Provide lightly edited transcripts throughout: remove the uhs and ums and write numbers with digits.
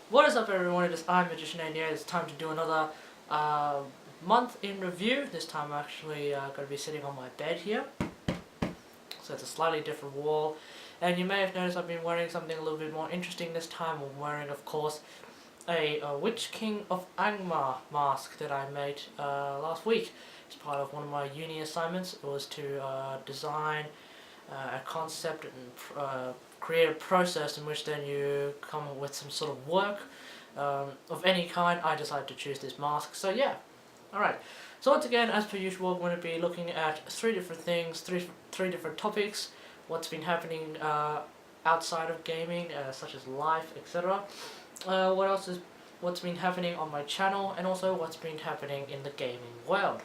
What is up, everyone? It is I, Magician here. It's time to do another month in review. This time I'm actually going to be sitting on my bed here. So it's a slightly different wall. And you may have noticed I've been wearing something a little bit more interesting this time. I'm wearing, of course, a Witch King of Angmar mask that I made last week. It's part of one of my uni assignments. It was to design a concept and create a process in which then you come up with some sort of work of any kind. I decided to choose this mask, so yeah. Alright, so once again, as per usual, I'm going to be looking at three different things, three different topics, what's been happening outside of gaming, such as life, etc. What's been happening on my channel, and also what's been happening in the gaming world.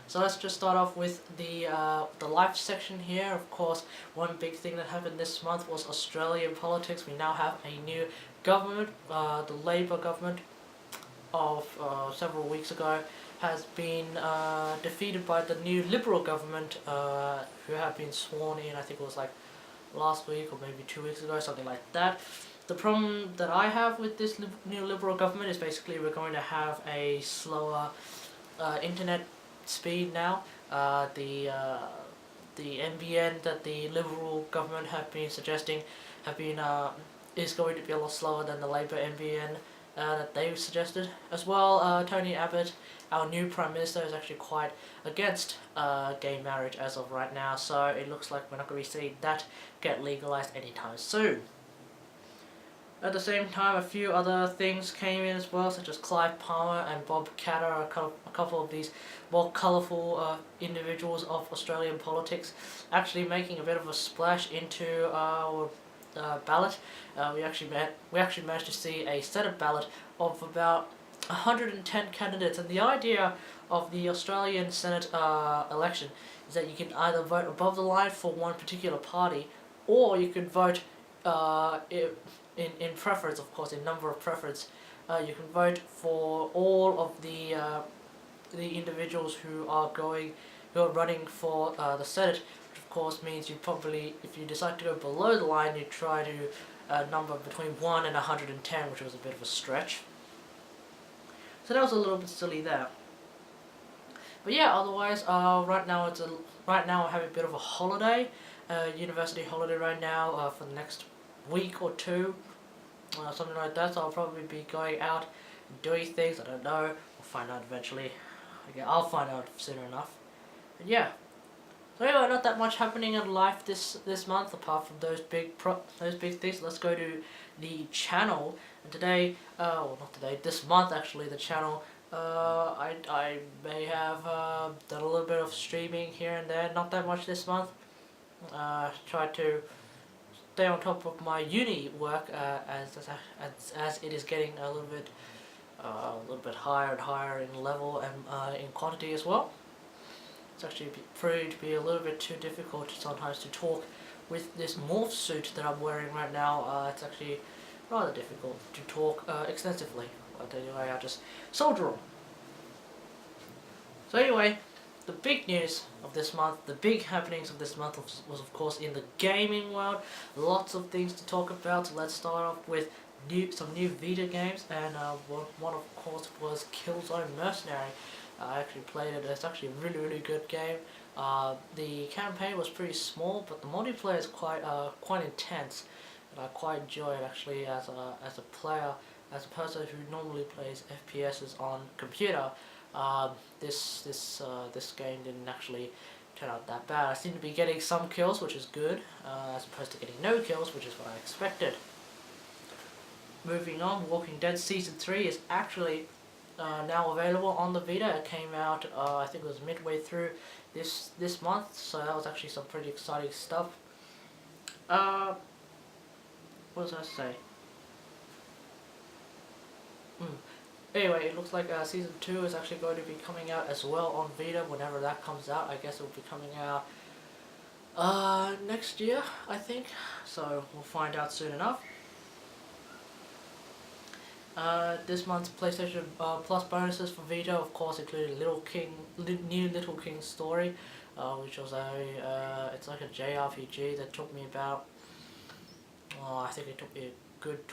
So let's just start off with the life section here. Of course, one big thing that happened this month was Australian politics. We now have a new government. The Labour government of several weeks ago has been defeated by the new Liberal government, who have been sworn in. I think it was like last week or maybe 2 weeks ago, something like that. The problem that I have with this new Liberal government is basically we're going to have a slower internet speed now. The NBN that the Liberal government have been suggesting is going to be a lot slower than the Labour NBN that they suggested. As well, Tony Abbott, our new Prime Minister, is actually quite against gay marriage as of right now, so it looks like we're not going to be seeing that get legalised anytime soon. At the same time, a few other things came in as well, such as Clive Palmer and Bob Catter, a couple of these more colourful individuals of Australian politics, actually making a bit of a splash into our ballot. We actually managed to see a Senate ballot of about 110 candidates, and the idea of the Australian Senate election is that you can either vote above the line for one particular party, or you can vote in preference, of course, in number of preference. You can vote for all of the individuals who are running for the Senate, which of course means you probably, if you decide to go below the line, you try to number between 1 and 110, which was a bit of a stretch. So that was a little bit silly there. But yeah, otherwise, right now I have a bit of a holiday, university holiday right now for the next week or two, something like that. So I'll probably be going out and doing things. I don't know. We'll find out eventually. I'll find out soon enough. But yeah. So anyway, not that much happening in life this month apart from those big things. Let's go to the channel. And today, well, not today, this month actually, the channel. I may have done a little bit of streaming here and there. Not that much this month. Tried to stay on top of my uni work as it is getting a little bit higher and higher in level and in quantity as well. It's actually proved to be a little bit too difficult sometimes to talk with this Morphsuit that I'm wearing right now. It's actually rather difficult to talk extensively. But anyway, I'll just soldier on. So anyway, the big news of this month, the big happenings of this month was of course in the gaming world. Lots of things to talk about. So let's start off with some new Vita games, and one of course was Killzone Mercenary. I actually played it. It's actually a really good game. The campaign was pretty small, but the multiplayer is quite intense, and I quite enjoy it actually as a player, as a person who normally plays FPSs on computer. This game didn't actually turn out that bad. I seem to be getting some kills, which is good, as opposed to getting no kills, which is what I expected. Moving on, Walking Dead Season 3 is actually now available on the Vita. It came out, I think it was midway through this month, so that was actually some pretty exciting stuff. What was I say? Anyway, it looks like Season 2 is actually going to be coming out as well on Vita whenever that comes out. I guess it will be coming out next year, I think. So we'll find out soon enough. This month's PlayStation Plus bonuses for Vita, of course, included new Little King story, which was it's like a JRPG that took me about, I think it took me a good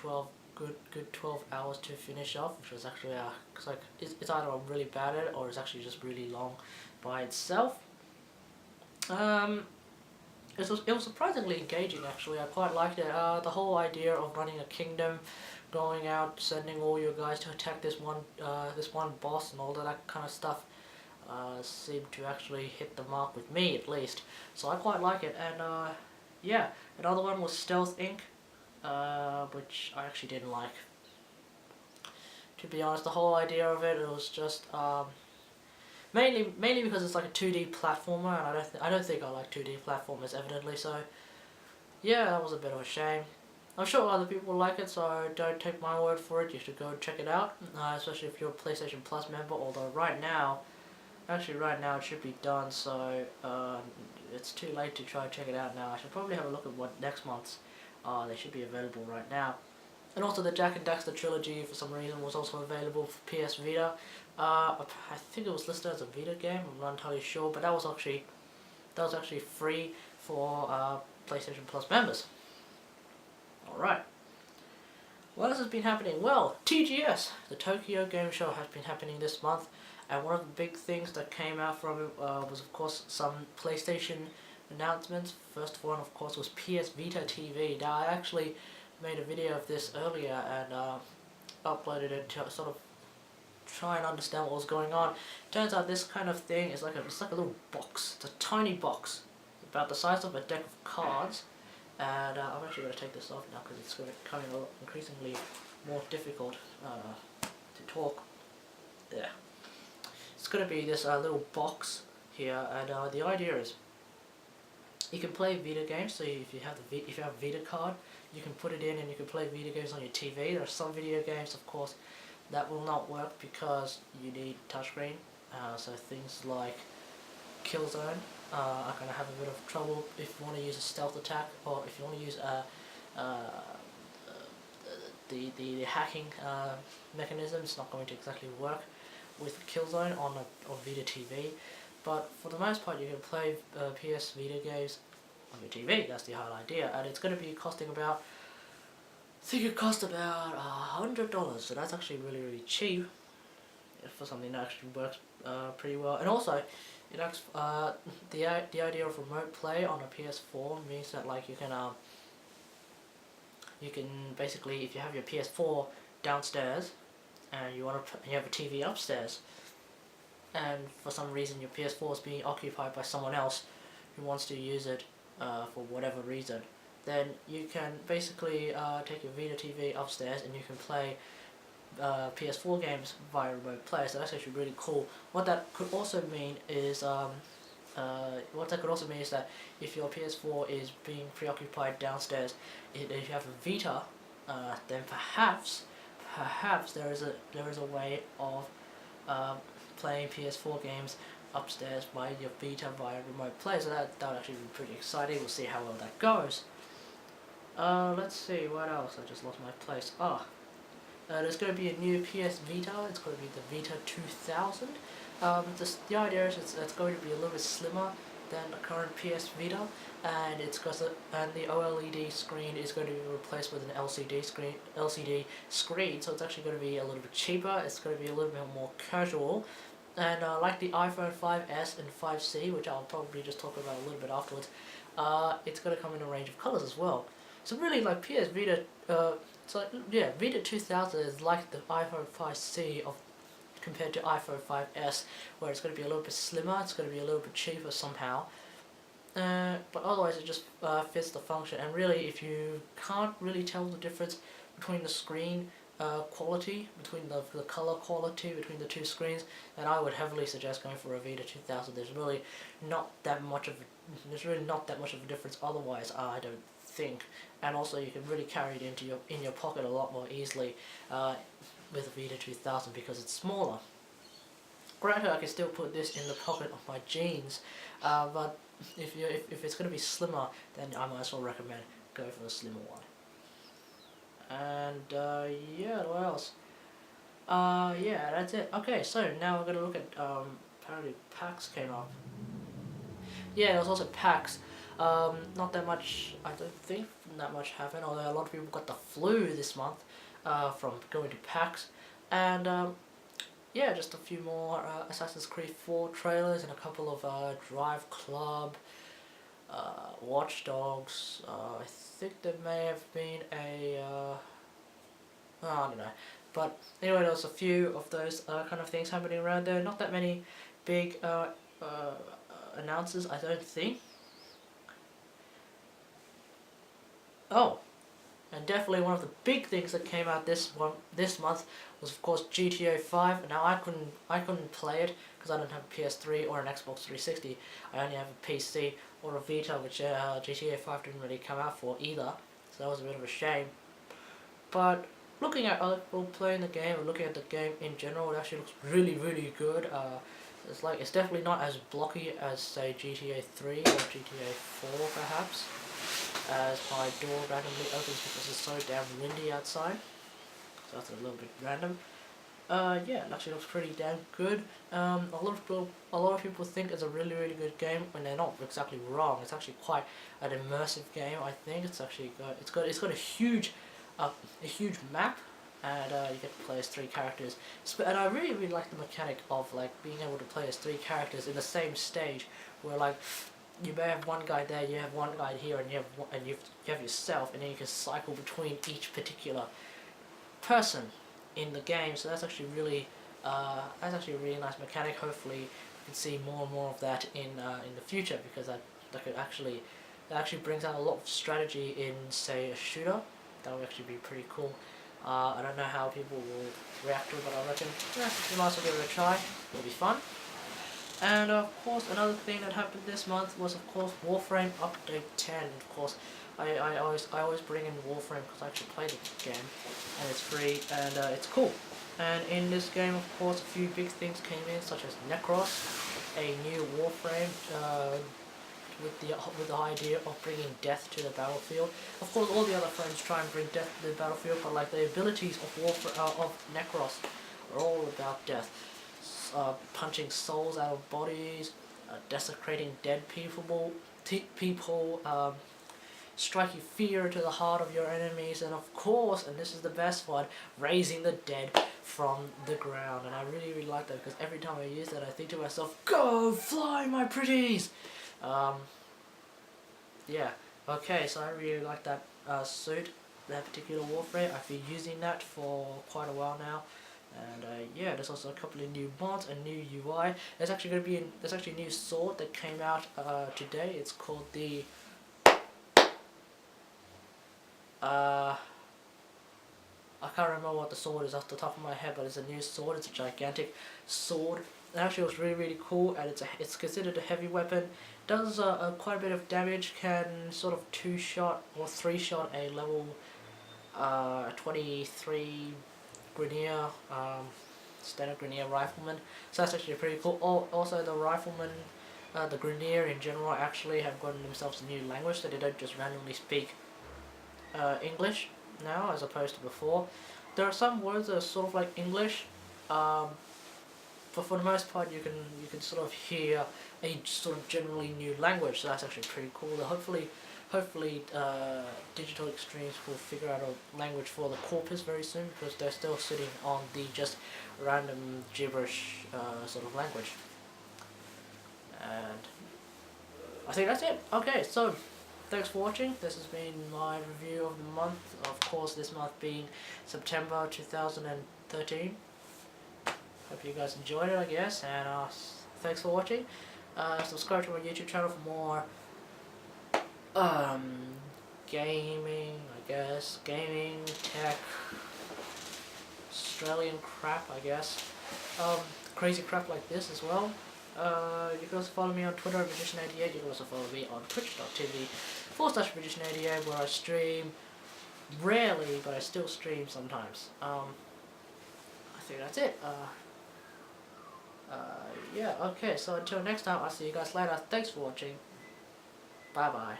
good 12 hours to finish off, which was actually cause like it's either I'm really bad at it or it's actually just really long by itself. It was surprisingly engaging actually. I quite liked it. The whole idea of running a kingdom, going out, sending all your guys to attack this one boss and all that kind of stuff seemed to actually hit the mark with me at least. So I quite like it. And yeah, another one was Stealth Inc., which I actually didn't like. To be honest, the whole idea of it was just mainly because it's like a 2D platformer, and I don't think I like 2D platformers evidently. So yeah, that was a bit of a shame. I'm sure other people like it, so don't take my word for it. You should go and check it out, especially if you're a PlayStation Plus member. Although right now it should be done, so it's too late to try and check it out now. I should probably have a look at what next month's they should be available right now. And also the Jak and Daxter trilogy for some reason was also available for PS Vita. I think it was listed as a Vita game, I'm not entirely sure, but that was actually free for PlayStation Plus members. Alright. What else has been happening? Well, TGS, the Tokyo Game Show, has been happening this month, and one of the big things that came out from it was of course some PlayStation announcements. First one of course was PS Vita TV. Now I actually made a video of this earlier and uploaded it to sort of try and understand what was going on. Turns out this kind of thing is it's like a little box. It's a tiny box, about the size of a deck of cards. And I'm actually going to take this off now because it's becoming increasingly more difficult to talk. Yeah, it's going to be this little box here, and the idea is you can play Vita games. So if you have a Vita card, you can put it in and you can play Vita games on your TV. There are some video games, of course, that will not work because you need touchscreen. So things like Killzone are going to have a bit of trouble if you want to use a stealth attack, or if you want to use the hacking mechanism. It's not going to exactly work with Killzone on Vita TV. But for the most part, you can play PS Vita games on your TV. That's the whole idea, and it's going to be costing about, I think it cost about $100. So that's actually really cheap for something that actually works pretty well. And also, it acts, the idea of remote play on a PS4 means that like you can basically, if you have your PS4 downstairs and you have a TV upstairs, and for some reason your PS4 is being occupied by someone else who wants to use it for whatever reason, then you can basically take your Vita TV upstairs and you can play PS4 games via remote play. So that's actually really cool. What that could also mean is that if your PS4 is being preoccupied downstairs, if you have a Vita, then perhaps there is a way of playing PS4 games upstairs by your Vita via remote play. So that would actually be pretty exciting. We'll see how well that goes. Let's see, what else? I just lost my place. There's going to be a new PS Vita. It's going to be the Vita 2000. The idea is it's going to be a little bit slimmer than the current PS Vita, and the OLED screen is going to be replaced with an LCD screen. So it's actually going to be a little bit cheaper. It's going to be a little bit more casual, and like the iPhone 5S and 5C, which I'll probably just talk about a little bit afterwards. It's going to come in a range of colors as well. So really, like PS Vita, Vita 2000 is like the iPhone 5C compared to iPhone 5S, where it's going to be a little bit slimmer, it's going to be a little bit cheaper somehow. But otherwise it just fits the function. And really, if you can't really tell the difference between the screen quality, between the color quality between the two screens, then I would heavily suggest going for a Vita 2000. There's really not that much of a difference otherwise, I don't think. And also you can really carry it in your pocket a lot more easily with a Vita 2000 because it's smaller. Granted, I can still put this in the pocket of my jeans, but if it's going to be slimmer, then I might as well recommend go for the slimmer one. And yeah, what else? Yeah, that's it. Okay, so now we're going to look at apparently PAX came up. Yeah, there was also PAX. Not that much, I don't think that much happened, although a lot of people got the flu this month. from going to PAX, and yeah, just a few more Assassin's Creed 4 trailers and a couple of Drive Club, Watch Dogs. I think there may have been a I don't know, but anyway, there was a few of those kind of things happening around there. Not that many big announcers, I don't think. Oh, and definitely one of the big things that came out this month was of course GTA 5. Now I couldn't play it because I don't have a PS3 or an Xbox 360. I only have a PC or a Vita, which GTA 5 didn't really come out for either. So that was a bit of a shame. But looking at other people playing the game and looking at the game in general, it actually looks really good. It's definitely not as blocky as say GTA 3 or GTA 4 perhaps, as my door randomly opens because it's so damn windy outside. So that's a little bit random. Yeah, it actually looks pretty damn good. A lot of people think it's a really good game when they're not exactly wrong. It's actually quite an immersive game. I think it's actually it's got a huge map, and you get to play as 3 characters. And I really like the mechanic of like being able to play as 3 characters in the same stage, where like you may have one guy there, you have one guy here, and you have yourself, and then you can cycle between each particular person in the game. So that's actually really a really nice mechanic. Hopefully we can see more and more of that in the future, because that actually brings out a lot of strategy in say a shooter. That would actually be pretty cool. I don't know how people will react to it, but I reckon you might as well give it a try. It'll be fun. And of course, another thing that happened this month was of course Warframe Update 10. Of course, I always bring in Warframe because I actually play the game, and it's free and it's cool. And in this game, of course, a few big things came in, such as Necros, a new Warframe with the idea of bringing death to the battlefield. Of course, all the other frames try and bring death to the battlefield, but like the abilities of Necros are all about death. Punching souls out of bodies, desecrating dead people, striking fear to the heart of your enemies, and of course, and this is the best one, raising the dead from the ground. And I really like that, because every time I use that, I think to myself, go fly, my pretties! Yeah, okay, so I really like that suit, that particular Warframe. I've been using that for quite a while now. And yeah, there's also a couple of new mods, a new UI. There's actually a new sword that came out today. It's called the I can't remember what the sword is off the top of my head, but it's a new sword. It's a gigantic sword. It actually was really cool, and it's considered a heavy weapon. Does quite a bit of damage. Can sort of 2-shot or 3-shot a level 23 Grenier, standard Grenier rifleman. So that's actually pretty cool. Also, the riflemen, the Grenier in general, actually have gotten themselves a new language, so they don't just randomly speak English now, as opposed to before. There are some words that are sort of like English, but for the most part, you can sort of hear a sort of generally new language. So that's actually pretty cool. Hopefully Digital Extremes will figure out a language for the corpus very soon, because they're still sitting on the just random gibberish sort of language. And I think that's it. Okay, so thanks for watching. This has been my review of the month. Of course, this month being September 2013. Hope you guys enjoyed it, I guess, and thanks for watching. Subscribe to my YouTube channel for more gaming, I guess, tech, Australian crap, I guess, crazy crap like this as well. You can also follow me on Twitter at Magician88. You can also follow me on twitch.tv/Magician88, where I stream rarely, but I still stream sometimes. I think that's it. Yeah, okay, so until next time, I'll see you guys later. Thanks for watching. Bye bye.